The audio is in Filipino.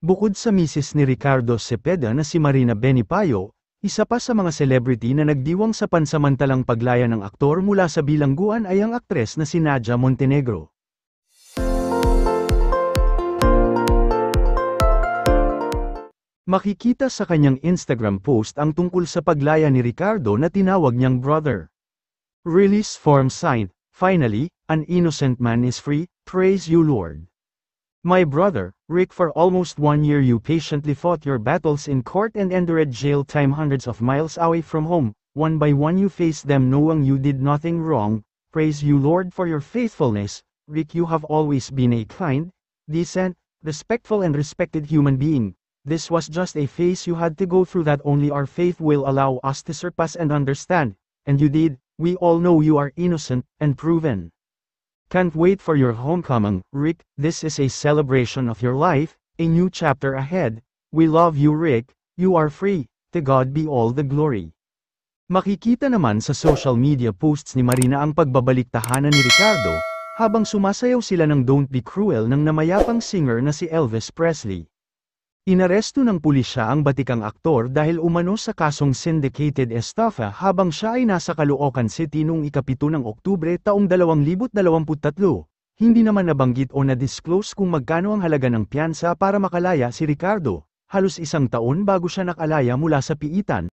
Bukod sa misis ni Ricardo Cepeda na si Marina Benipayo, isa pa sa mga celebrity na nagdiwang sa pansamantalang paglaya ng aktor mula sa bilangguan ay ang aktres na si Nadia Montenegro. Makikita sa kanyang Instagram post ang tungkol sa paglaya ni Ricardo na tinawag niyang brother. Release form signed, finally, an innocent man is free, praise you Lord. My brother, Rick, for almost 1 year you patiently fought your battles in court and endured jail time hundreds of miles away from home. One by one you faced them knowing you did nothing wrong. Praise you Lord for your faithfulness. Rick, you have always been a kind, decent, respectful and respected human being. This was just a phase you had to go through that only our faith will allow us to surpass and understand. And you did. We all know you are innocent and proven. Can't wait for your homecoming, Rick. This is a celebration of your life, a new chapter ahead. We love you Rick, you are free, to God be all the glory. Makikita naman sa social media posts ni Marina ang pagbabalik tahanan ni Ricardo, habang sumasayaw sila ng Don't Be Cruel ng namayapang singer na si Elvis Presley. Inaresto ng pulisya ang batikang aktor dahil umano sa kasong syndicated estafa habang siya ay nasa Caloocan City noong ika-7 ng Oktubre taong 2023. Hindi naman nabanggit o na-disclose kung magkano ang halaga ng piyansa para makalaya si Ricardo, halos 1 taon bago siya nakalaya mula sa piitan.